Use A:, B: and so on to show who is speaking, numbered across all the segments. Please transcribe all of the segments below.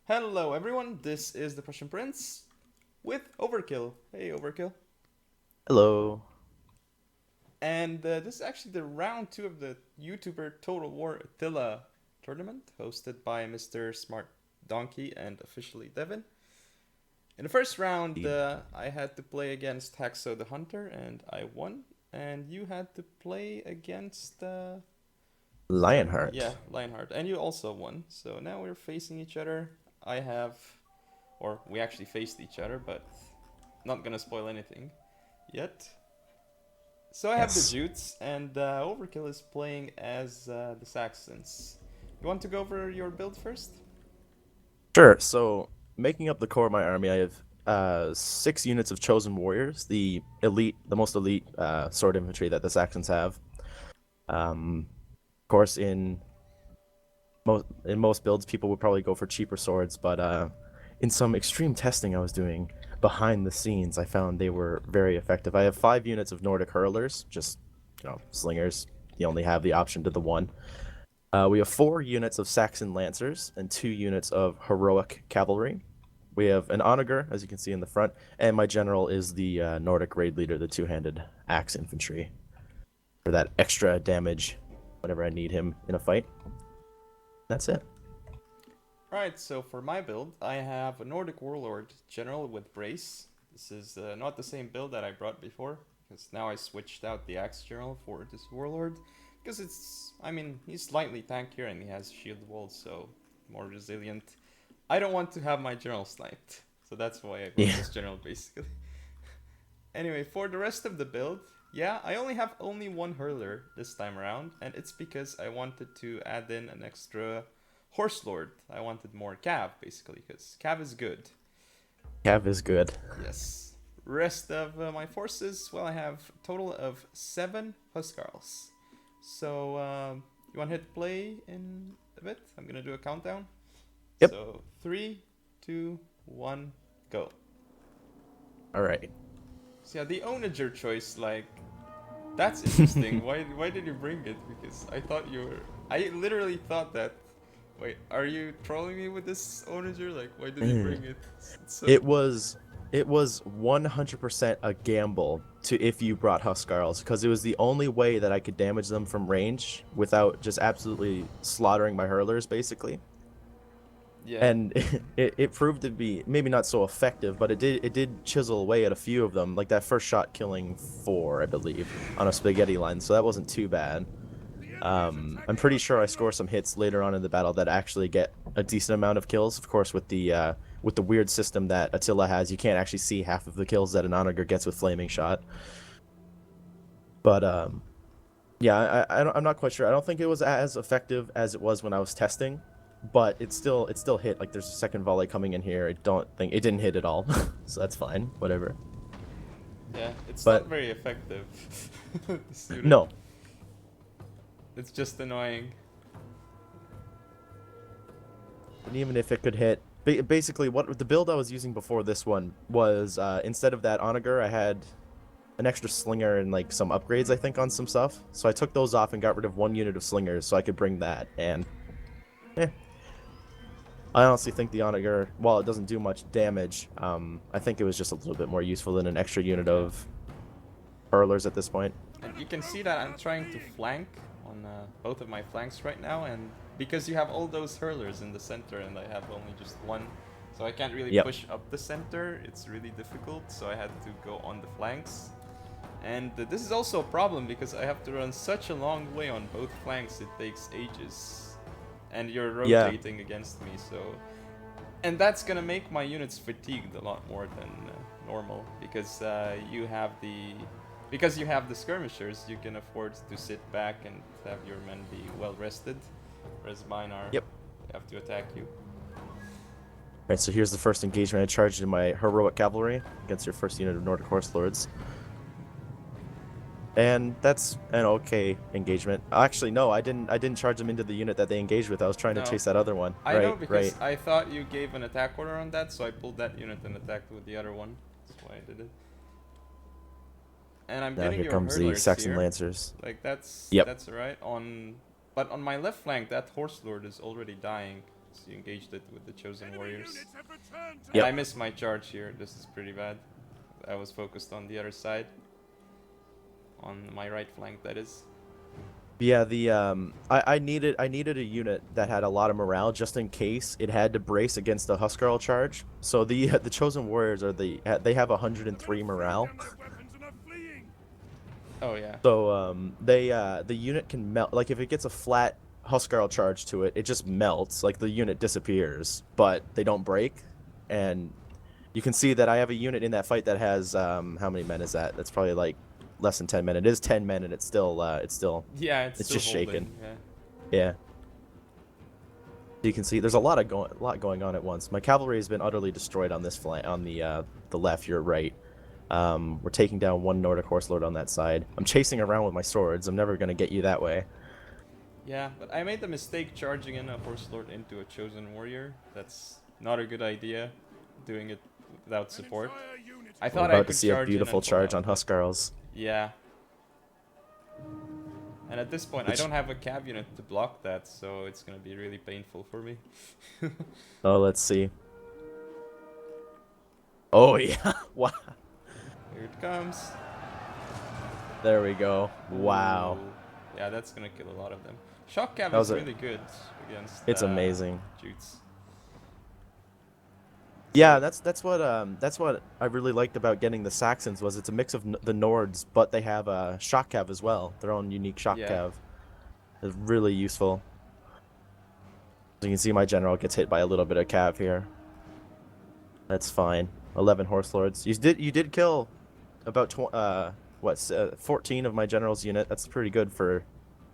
A: Hello everyone, this is the Prussian Prince with Overkill. Hey Overkill.
B: Hello.
A: And this is actually the round 2 of the YouTuber Total War Attila tournament, hosted by Mr. Smart Donkey and officially Devin. In the first round,
B: The
A: I had to play against Haxo the Hunter and I won. And you had to play against, sorry,
B: Lionheart.
A: yeah, Lionheart. And you also won. So now we're facing each other. I have, or we actually faced each other, but not gonna spoil anything yet. So I have the
B: Yes.
A: Jutes, and Overkill is playing as the Saxons. You want to go over your build first?
B: Sure. So, making up the core of my army, I have 6 units of chosen warriors, the most elite sword infantry that the Saxons have. Of course, in most builds, people would probably go for cheaper swords, but in some extreme testing I was doing behind the scenes, I found they were very effective. I have 5 units of Nordic hurlers, just slingers. You only have the option to the one. We have 4 units of Saxon Lancers and 2 units of heroic cavalry. We have an onager, as you can see in the front, and my general is the Nordic raid leader, the two-handed axe infantry, for that extra damage whenever I need him in a fight. That's it.
A: Right, so for my build, I have a Nordic Warlord General with Brace. This is not the same build that I brought before, because now I switched out the Axe General for this Warlord. Because he's slightly tankier and he has shield wall, so more resilient. I don't want to have my General sniped, so that's why I brought
B: Yeah.
A: this General basically. Anyway, for the rest of the build, yeah, I only have one hurler this time around, and it's because I wanted to add in an extra horse lord. I wanted more cav basically, because cav is good.
B: Cav is good.
A: Yes. Rest of my forces, well, I have a total of 7 Huskarls. So, you want to hit play in a bit? I'm gonna do a countdown.
B: Yep.
A: So, 3, 2, 1, go.
B: All right.
A: So yeah, the onager choice, like, that's interesting. Why did you bring it? Because I thought you were. I literally thought that. Wait, are you trolling me with this onager? Like, why did you bring it? It's so.
B: It was it was 100% a gamble to if you brought Huskarls because it was the only way that I could damage them from range without just absolutely slaughtering my hurlers basically.
A: Yeah.
B: And it proved to be maybe not so effective, but it did chisel away at a few of them, like that first shot killing 4, I believe, on a spaghetti line. So that wasn't too bad. I'm pretty sure I score some hits later on in the battle that actually get a decent amount of kills. Of course, with the weird system that Attila has, you can't actually see half of the kills that an onager gets with flaming shot. But yeah, I'm not quite sure. I don't think it was as effective as it was when I was testing, but it still hit. Like there's a second volley coming in here. I don't think it didn't hit at all, so that's fine. Whatever.
A: Yeah, it's not
B: But
A: very effective. This unit.
B: no,
A: It's just annoying.
B: and even if it could hit, basically what the build I was using before this one was instead of that onager, I had an extra slinger and like some upgrades I think on some stuff. So I took those off and got rid of 1 unit of slingers so I could bring that. And eh, I honestly think the onager, while it doesn't do much damage, I think it was just a little bit more useful than an extra unit
A: Yeah.
B: of hurlers at this point.
A: And you can see that I'm trying to flank on both of my flanks right now, and because you have all those hurlers in the center and I have only just one, so I can't really
B: Yep.
A: push up the center, it's really difficult, so I had to go on the flanks. And this is also a problem because I have to run such a long way on both flanks, it takes ages. And you're
B: Yeah.
A: rotating against me, so... And that's gonna make my units fatigued a lot more than normal, because because you have the skirmishers, you can afford to sit back and have your men be well rested, whereas mine are
B: Yep.
A: they have to attack you.
B: Right, so here's the first engagement. I charged in my heroic cavalry against your first unit of Nordic horse lords. And that's an okay engagement. Actually, no, I didn't charge them into the unit that they engaged with. I was trying to
A: No,
B: chase that other one.
A: I know
B: Right,
A: because
B: right.
A: I thought you gave an attack order on that, so I pulled that unit and attacked with the other one. That's why I did it. And I'm
B: Now
A: getting
B: here
A: your
B: comes the
A: hurlers
B: Saxon
A: here.
B: Lancers.
A: Like
B: Yep.
A: that's alright. But on my left flank, that horse lord is already dying. So you engaged it with the chosen warriors. And
B: Yep.
A: I missed my charge here. This is pretty bad. I was focused on the other side. On my right flank, that is.
B: Yeah, I needed a unit that had a lot of morale just in case it had to brace against a Huskarl charge. So the chosen warriors they have 103 morale.
A: Oh yeah.
B: So the unit can melt, like if it gets a flat Huskarl charge to it, it just melts, like the unit disappears, but they don't break. And you can see that I have a unit in that fight that has how many men is that? That's probably like less than 10 men. It is 10 men and it's still
A: Yeah, it's still
B: just
A: holding,
B: shaking.
A: Yeah.
B: Yeah. You can see there's a lot going on at once. My cavalry has been utterly destroyed on this flank, on the left, your right. We're taking down one Nordic horse lord on that side. I'm chasing around with my swords. I'm never gonna get you that way.
A: Yeah, but I made the mistake charging in a horse lord into a chosen warrior. That's not a good idea. Doing it without support. I
B: We're
A: thought I
B: about to
A: could
B: see a
A: charge in
B: beautiful
A: and pull
B: charge
A: out,
B: on
A: but
B: Huskarls.
A: yeah. And at this point, I don't have a cav unit to block that, so it's gonna be really painful for me.
B: Oh, let's see. Oh yeah! Wow.
A: Here it comes.
B: There we go. Wow.
A: Ooh. Yeah, that's gonna kill a lot of them. Shock cav
B: That
A: is
B: was
A: really good against
B: It's amazing.
A: Jutes.
B: Yeah,
A: So,
B: that's what I really liked about getting the Saxons was it's a mix of the Nords, but they have a shock cav as well, their own unique shock
A: yeah.
B: cav. It's really useful. So you can see my general gets hit by a little bit of cav here. That's fine. 11 horse lords. You did kill about 14 of my general's unit. That's pretty good for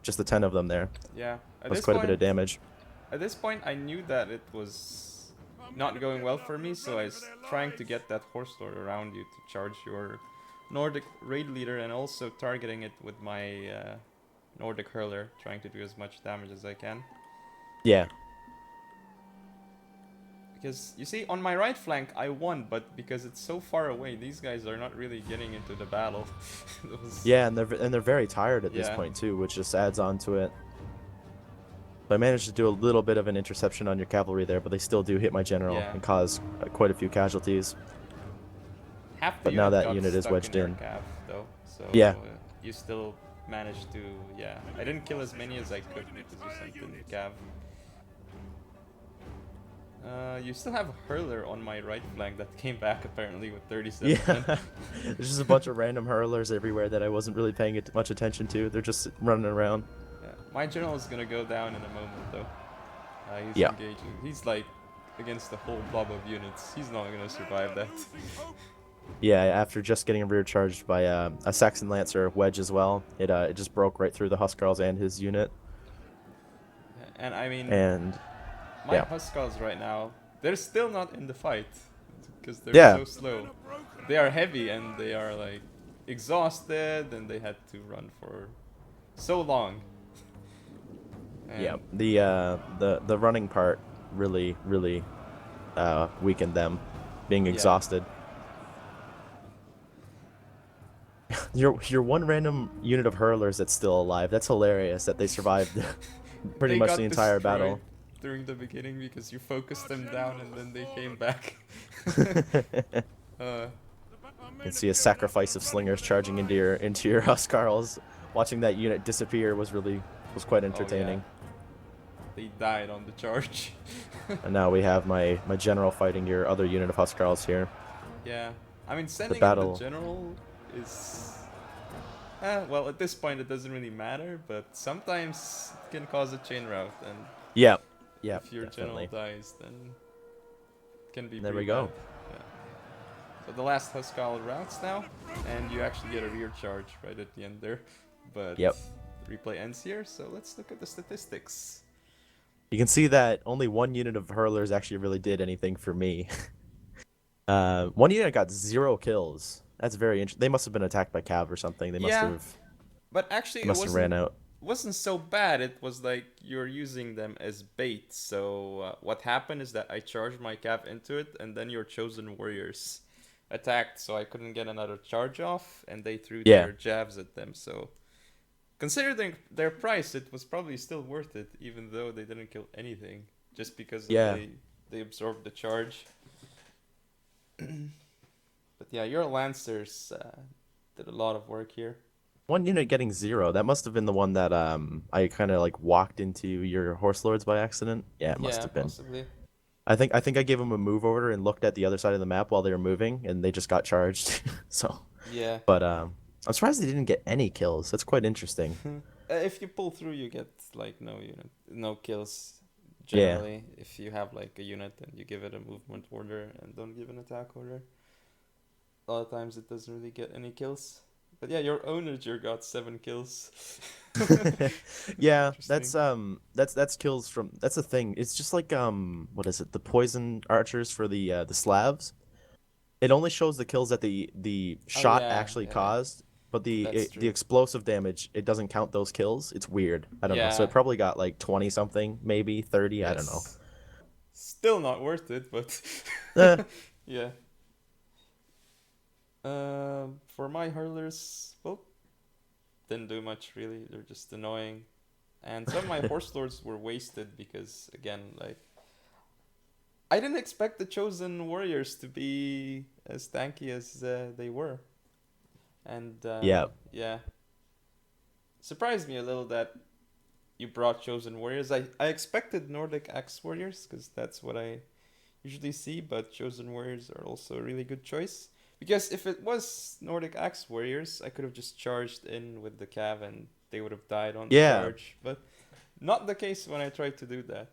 B: just the 10 of them there.
A: Yeah.
B: That's quite a bit of damage.
A: At this point, I knew that it was not going well for me, so I was trying to get that horse lord around you to charge your Nordic raid leader, and also targeting it with my Nordic hurler, trying to do as much damage as I can.
B: Yeah.
A: Because, you see, on my right flank, I won, but because it's so far away, these guys are not really getting into the battle.
B: Yeah, and they're very tired at this
A: Yeah.
B: point too, which just adds on to it. I managed to do a little bit of an interception on your cavalry there, but they still do hit my general
A: Yeah.
B: and cause quite a few casualties.
A: Half the
B: But now
A: unit
B: that
A: got
B: unit is
A: stuck
B: wedged
A: your
B: in.
A: cav, though, so
B: Yeah.
A: you still managed to, yeah. I didn't kill as many as I could because you sent in the cav. You still have a hurler on my right flank that came back apparently with 37
B: Yeah.
A: men.
B: There's just a bunch of random hurlers everywhere that I wasn't really paying much attention to. They're just running around.
A: Yeah. My general is gonna go down in a moment though. He's
B: Yeah.
A: engaging. He's like against the whole blob of units. He's not gonna survive that.
B: Yeah, after just getting rear charged by a Saxon Lancer wedge as well, it just broke right through the Huskarls and his unit.
A: And I mean,
B: And
A: my
B: yeah.
A: Huskarls right now, they're still not in the fight because they're
B: Yeah.
A: so slow. They are heavy and they are like exhausted, and they had to run for so long.
B: Yeah,
A: And
B: the running part really weakened them, being exhausted. Your one random unit of hurlers that's still alive. That's hilarious that they survived pretty
A: they
B: much
A: got
B: the entire battle.
A: destroyed during the beginning because you focused them down and then they came back.
B: You can see a sacrifice of slingers charging into your Huskarls. Watching that unit disappear was quite entertaining.
A: Oh, yeah. They died on the charge.
B: And now we have my general fighting your other unit of Huskarls here.
A: Yeah, I mean sending
B: battle-
A: in the general is well, at this point it doesn't really matter, but sometimes it can cause a chain route, and
B: Yeah,
A: if your
B: definitely.
A: general dies, then it can be
B: There
A: pretty
B: we go.
A: bad. Yeah. So the last Huskarl routes now, and you actually get a rear charge right at the end there. But
B: Yep.
A: replay ends here, so let's look at the statistics.
B: You can see that only one unit of hurlers actually really did anything for me. One unit got 0 kills. That's very interesting. They must have been attacked by cav or something. They
A: But actually
B: must have ran out.
A: wasn't so bad. It was like you're using them as bait. So what happened is that I charged my cav into it, and then your chosen warriors attacked, so I couldn't get another charge off, and they threw their jabs at them. So considering their price, it was probably still worth it, even though they didn't kill anything. just because of
B: Yeah.
A: they absorb the charge. But yeah, your Lancers did a lot of work here.
B: One unit getting 0. That must have been the one that I kind of like walked into your horse lords by accident. Yeah, it must
A: Yeah,
B: have been.
A: possibly.
B: I think I gave them a move order and looked at the other side of the map while they were moving, and they just got charged. So,
A: Yeah.
B: but I'm surprised they didn't get any kills. That's quite interesting.
A: If you pull through, you get like no kills.
B: Yeah.
A: Generally, if you have like a unit and you give it a movement order and don't give an attack order, a lot of times it doesn't really get any kills. But yeah, your Onager got 7 kills.
B: Yeah,
A: Interesting.
B: that's kills from that's the thing. It's just like what is it? The poison archers for the Slavs. It only shows the kills that the
A: Oh
B: shot
A: yeah,
B: actually
A: yeah, yeah.
B: caused, but
A: That's
B: the
A: true.
B: explosive damage, it doesn't count those kills. It's weird. I don't know. So
A: Yeah.
B: it probably got like 20 something, maybe 30, I don't know.
A: Yes. Still not worth it, but
B: Eh,
A: yeah. For my hurlers, well, didn't do much really. They're just annoying, and some of my horse lords were wasted because again, like I didn't expect the chosen warriors to be as tanky as they were, and
B: yeah.
A: yeah, surprised me a little that you brought chosen warriors. I expected Nordic axe warriors because that's what I usually see, but chosen warriors are also a really good choice. Because if it was Nordic axe warriors, I could have just charged in with the cav and they would have died on the
B: Yeah.
A: charge. But not the case when I tried to do that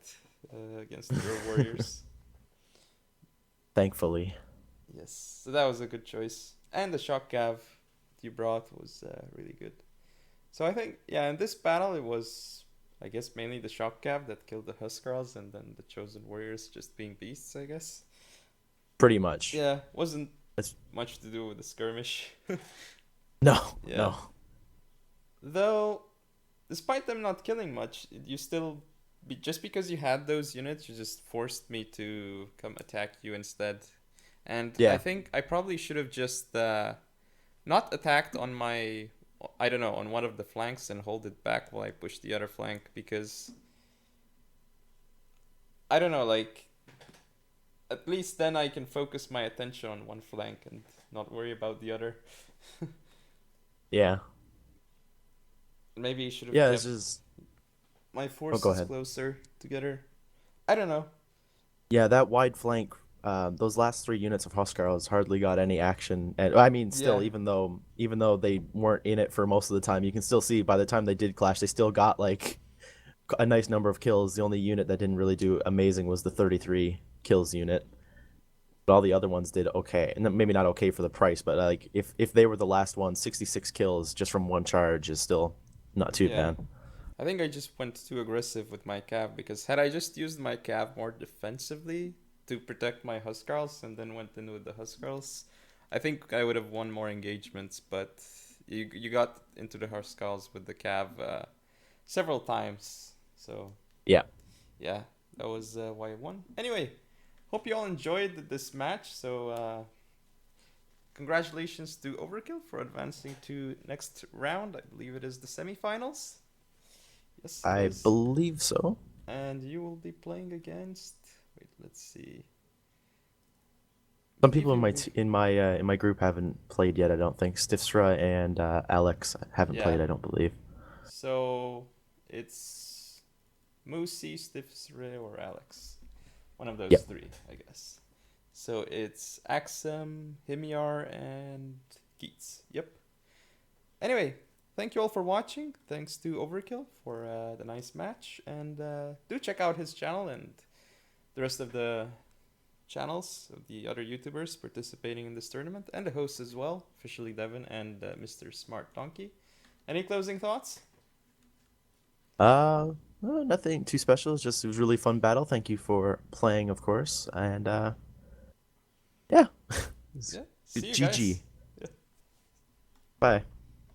A: against your warriors.
B: Thankfully.
A: Yes, so that was a good choice. And the shock cav you brought was really good. So I think, yeah, in this battle it was, I guess, mainly the shock cav that killed the Huskarls and then the chosen warriors just being beasts, I guess.
B: Pretty much.
A: Yeah, wasn't
B: It's
A: much to do with the skirmish.
B: no,
A: Yeah.
B: no.
A: Though, despite them not killing much, you still just because you had those units, you just forced me to come attack you instead. And I
B: Yeah.
A: think I probably should have just not attacked on my, I don't know, on one of the flanks and hold it back while I push the other flank because I don't know, like at least then I can focus my attention on one flank and not worry about the other.
B: Yeah.
A: Maybe you should have
B: Yeah, it's
A: kept
B: just
A: my
B: Oh, go
A: forces
B: ahead.
A: closer together. I don't know.
B: Yeah, that wide flank, those last 3 units of Huskarls hardly got any action. And I mean,
A: Yeah,
B: still, even though they weren't in it for most of the time, you can still see by the time they did clash, they still got like a nice number of kills. The only unit that didn't really do amazing was the 33 kills unit. But all the other ones did okay, and maybe not okay for the price, but like if they were the last one, 66 kills just from one charge is still not too
A: yeah.
B: bad.
A: I think I just went too aggressive with my cav because had I just used my cav more defensively to protect my Huskarls and then went in with the Huskarls, I think I would have won more engagements. But you got into the Huskarls with the cav several times, so
B: Yeah,
A: yeah, that was why I won. Anyway, hope you all enjoyed this match. So congratulations to Overkill for advancing to next round. I believe it is the semifinals. Yes, it
B: I
A: is.
B: believe so.
A: And you will be playing against. Wait, let's see. I
B: Some
A: believe
B: people
A: you will be.
B: in my group haven't played yet. I don't think Stifsra and Alex haven't
A: Yeah.
B: played. I don't believe.
A: So it's Moosey, Stiffsray, or Alex. One of those
B: Yep.
A: three, I guess. So it's Axum, Himiar, and Geets. Yep. Anyway, thank you all for watching. Thanks to Overkill for the nice match. And do check out his channel and the rest of the channels of the other YouTubers participating in this tournament and the hosts as well, officially Devin and Mr. Smart Donkey. Any closing thoughts?
B: Nothing too special. It was a really fun battle. Thank you for playing, of course, and yeah,
A: Yeah. See you guys.
B: GG. Bye.